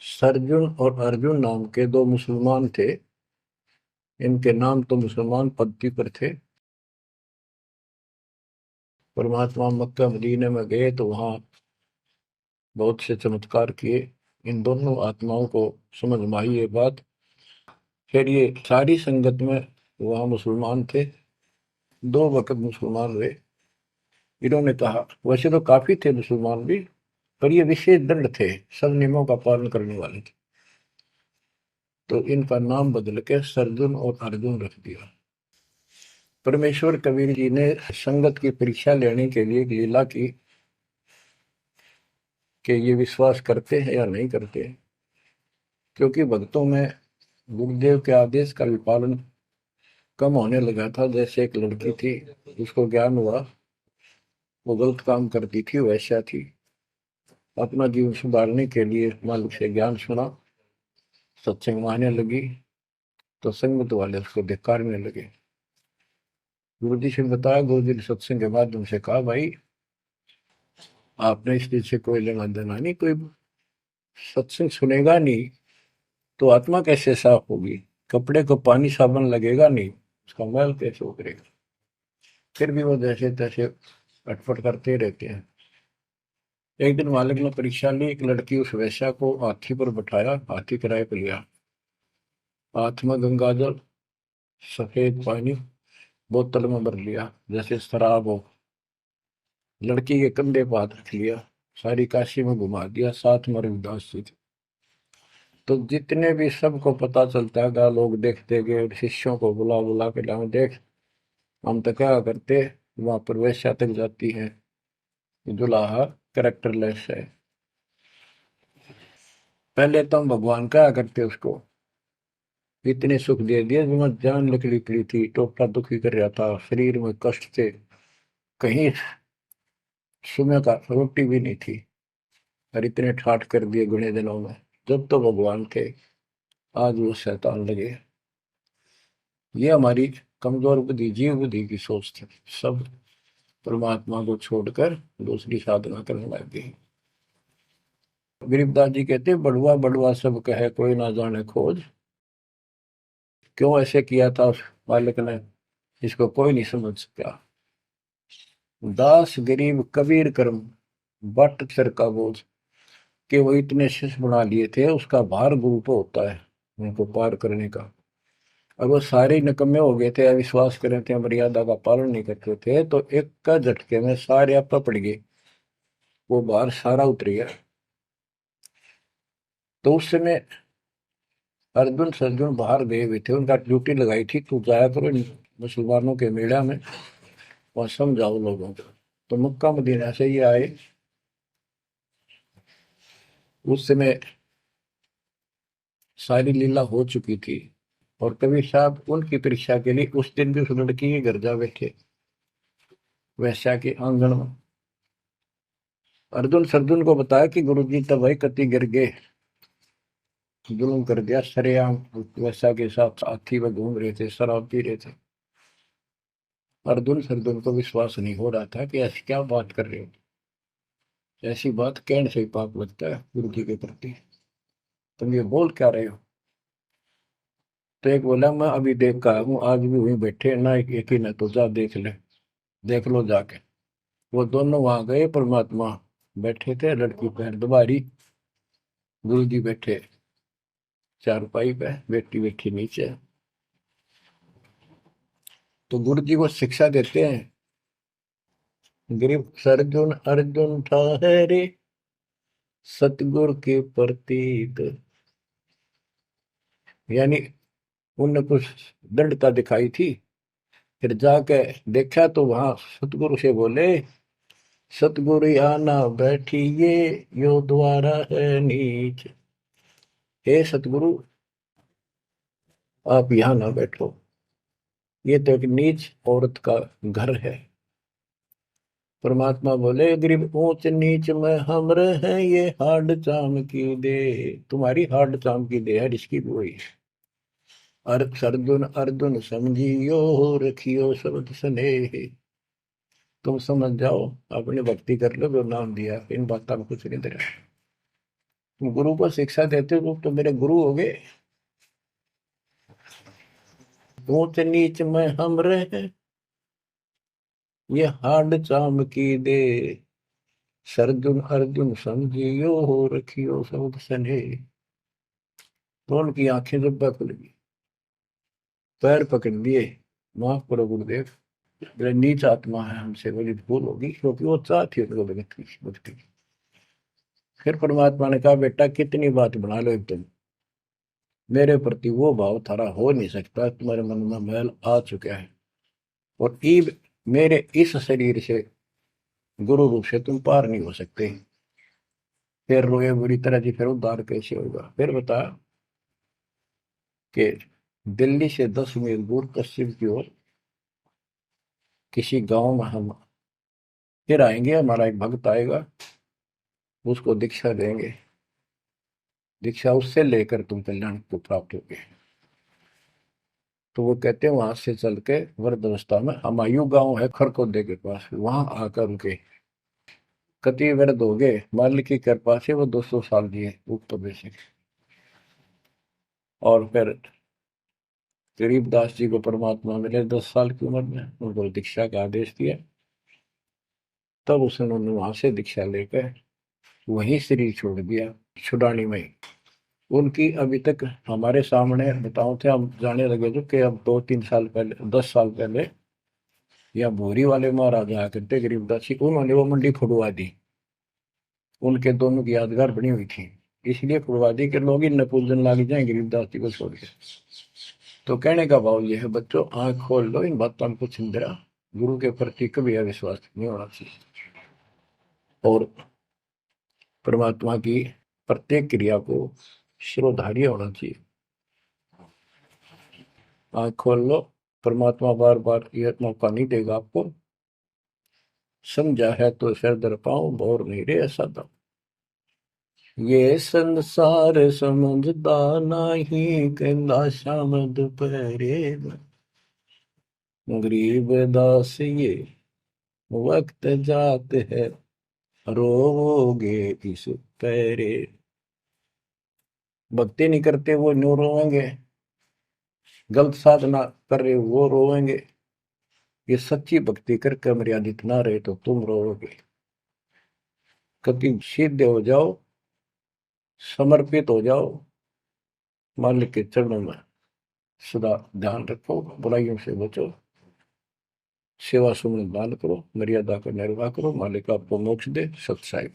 सरजुन और अर्जुन नाम के दो मुसलमान थे। इनके नाम तो मुसलमान पद्धति पर थे। परमात्मा मक्का मदीने में गए तो वहां बहुत से चमत्कार किए। इन दोनों आत्माओं को समझ में आई ये बात। फिर ये सारी संगत में वहां मुसलमान थे, 2 वक्त मुसलमान हुए। इन्होंने कहा, वैसे तो काफी थे मुसलमान भी, पर ये विशेष दृढ़ थे, सब नियमों का पालन करने वाले थे। तो इनका नाम बदल के सरजुन और अर्जुन रख दिया। परमेश्वर कबीर जी ने संगत की परीक्षा लेने के लिए एक लीला की। कि ये विश्वास करते हैं या नहीं करते हैं। क्योंकि भक्तों में गुरुदेव के आदेश का भी पालन कम होने लगा था। जैसे एक लड़की थी, उसको ज्ञान हुआ वो गलत काम करती थी, वैसा थी। अपना जीवन सुधारने के लिए मालिक से ज्ञान सुना, सत्संग में आने लगी, तो संगत वाले उसको धिक्कारने लगे। गुरु जी से बताया, गुरु जी ने सत्संग के माध्यम से कहा, भाई आपने इस चीज से कोई लेना देना नहीं, कोई सत्संग सुनेगा नहीं तो आत्मा कैसे साफ होगी, कपड़े को पानी साबुन लगेगा नहीं, उसका मैल कैसे उतरेगा। फिर भी वो जैसे तैसे अटपट करते रहते हैं। एक दिन मालिक ने परीक्षा ली, एक लड़की उस वैश्या को हाथी पर बैठाया, हाथी किराए पर लिया, हाथ में गंगा जल, सफेद पानी बोतल में भर लिया जैसे शराब हो। लड़की के कंधे पर हाथ रख लिया, सारी काशी में घुमा दिया, साथ में रविदास जी थे। तो जितने भी सबको पता चलता है, लोग देखते गए, शिष्यों को बुला बुला के लाओ, देख हम तो क्या करते, वहां पर वैश्या तक जाती है, दुल्हा करेक्टरलेस है। पहले तो हम भगवान क्या करते उसको, इतने सुख दे दिए, जिसमें जान निकली पड़ी थी, टोटा दुखी कर रहा था, शरीर में कष्ट थे, कहीं सुबह का रोटी भी नहीं थी, और इतने ठाठ कर दिए गुणे दिनों में। जब तो भगवान थे, आज वो शैतान लगे। ये हमारी कमजोर बुद्धि, जीव बुद्धि की सोच थी। सब परमात्मा को छोड़कर दूसरी साधना करने लग गई। गरीबदास जी कहते, बड़ुआ बड़ुआ सब कहे कोई ना जाने खोज। क्यों ऐसे किया था उस बालक ने, इसको कोई नहीं समझ सका। दास गरीब कबीर कर्म, बट सर का बोझ। कि वो इतने शिष्य बना लिए थे, उसका भार गुरु पे होता है उनको पार करने का। अब वो सारे निकम्मे हो गए थे, अविश्वास कर रहे थे, मर्यादा का पालन नहीं करते थे, तो एक का झटके में सारे आप पड़ गए, वो भार सारा उतर गया। तो उस समय अर्जुन सर्जुन बाहर गए हुए थे, उनका ड्यूटी लगाई थी, तू जाया करो इन मुसलमानों के मेला में और समझाओ लोगों को। तो मक्का मदीना से ये आए। उस समय सारी लीला हो चुकी थी, और कबीर साहब उनकी परीक्षा के लिए उस दिन भी उस लड़की के घर जा बैठे, वैश्या के आंगन में। अर्जुन सर्जुन को बताया कि गुरु जी तब भाई कति गिर गए, जुल्म कर दिया सरेआम, वैश्या के साथ साथी में घूम रहे थे, शराब पी रहे थे। अर्जुन सर्जुन को विश्वास नहीं हो रहा था कि ऐसी क्या बात कर रहे हो, ऐसी बात कहने से ही पाप लगता है गुरु जी के प्रति, तुम ये बोल क्या रहे हो। तो एक बोला, मैं अभी देख का हूँ, आज भी वहीं बैठे ना, एक ही न, तो जा देख ले, देख लो जाके। वो दोनों वहां गए, परमात्मा बैठे थे, लड़की पैर दुबारी, गुरु जी बैठे चारपाई पे, बेटी बैठी नीचे। तो गुरु जी को शिक्षा देते हैं, गिरफ्त अर्जुन अर्जुन ठहरे, सतगुरु के प्रतीक। यानी उनने कुछ दृढ़ता दिखाई थी, फिर जाके देखा तो वहां सतगुरु से बोले, सतगुरु आना बैठिए, यो द्वारा है नीच। हे सतगुरु, आप यहाँ ना बैठो, ये तो एक नीच औरत का घर है। परमात्मा बोले, गरीब ऊंच नीच में हम रहे, ये हाड चाम की दे, तुम्हारी हाड चाम की दे है, इसकी भी वही। अर्जुन अर्जुन समझियो, रखियो शब्द स्नेह। तुम समझ जाओ, अपनी भक्ति कर लो, जो नाम दिया, इन बातों में कुछ नहीं दे रहा। तुम गुरु को शिक्षा देते हो तो मेरे गुरु हो गए। ऊंच नीच में हम रहे, ये हाड चाम की दे, सरजुन अर्जुन समझियो, रखियो शब्द स्नेह। तो उनकी आंखें जब खुल गई, पैर पकड़ दिए, माफ करो गुरुदेव, मेरे नीच आत्मा है, हमसे बड़ी भूल होगी, क्योंकि वो चाहती उनको भक्ति। फिर परमात्मा ने कहा, बेटा कितनी बात बना लो एकदम, मेरे प्रति वो भाव थारा हो नहीं सकता, तुम्हारे मन में मैल आ चुका है, और ईब मेरे इस शरीर से गुरु रूप से तुम पार नहीं हो सकते। फिर रोए बुरी तरह जी, फिर उद्धार कैसे होगा? फिर बता कि दिल्ली से 10 मील दूर पश्चिम की ओर किसी गांव में हम फिर आएंगे, हमारा एक भक्त आएगा, उसको दीक्षा देंगे, दीक्षा उससे लेकर तुम कल्याण को प्राप्त होगे। तो वो कहते हैं वहां से चल के वृद्ध अवस्था में हमायूं गांव है खरकोदे के पास, वहां आकर उनके कति वृद्ध हो गए, मालिक की कृपा से वो 200 साल जिए ऊपर से। और फिर गरीबदास जी को परमात्मा मिले 10 साल की उम्र में, उनको दीक्षा का आदेश दिया। तब उन्होंने वहां से दीक्षा लेकर वहीं शरीर छोड़ दिया, छुड़ानी में। उनकी अभी तक हमारे सामने बताओ थे, हम जाने लगे थे कि अब 2-3 साल पहले, 10 साल पहले, या भोरी वाले महाराज आया करते गरीबदास जी, उन्होंने वो मंडी खुदवा दी। उनके दोनों की यादगार बनी हुई थी, इसलिए खुदवा दी कि लोग इन पूजन लाग जाए गरीबदास जी को छोड़ के। तो कहने का भाव यह है बच्चों, आंख खोल लो, इन बातों को चिंतरा, गुरु के प्रति कभी अविश्वास नहीं होना चाहिए, और परमात्मा की प्रत्येक क्रिया को शिरोधार्य होना चाहिए। आंख खोल लो, परमात्मा बार बार यह मौका नहीं देगा आपको। समझा है तो सिर दर पाऊं, भोर नहीं रे ऐसा दम। ये संसार समझदा नहीं, कहंदा शाम दोपहरे में, गरीब दास ये वक्त जात है, रोओगे इस पैरे। भक्ति नहीं करते वो न्यू रोएंगे, गलत साधना कर रहे वो रोएंगे। ये सच्ची भक्ति करके मर्यादित ना रहे तो तुम रोओगे। कभी सीधे हो जाओ, समर्पित हो जाओ, मालिक के चरणों में सदा ध्यान रखो, बुराइयों से बचो, सेवा सुमन दान करो, मर्यादा का निर्वाह करो, मालिक आपको मोक्ष दे। सत्साई।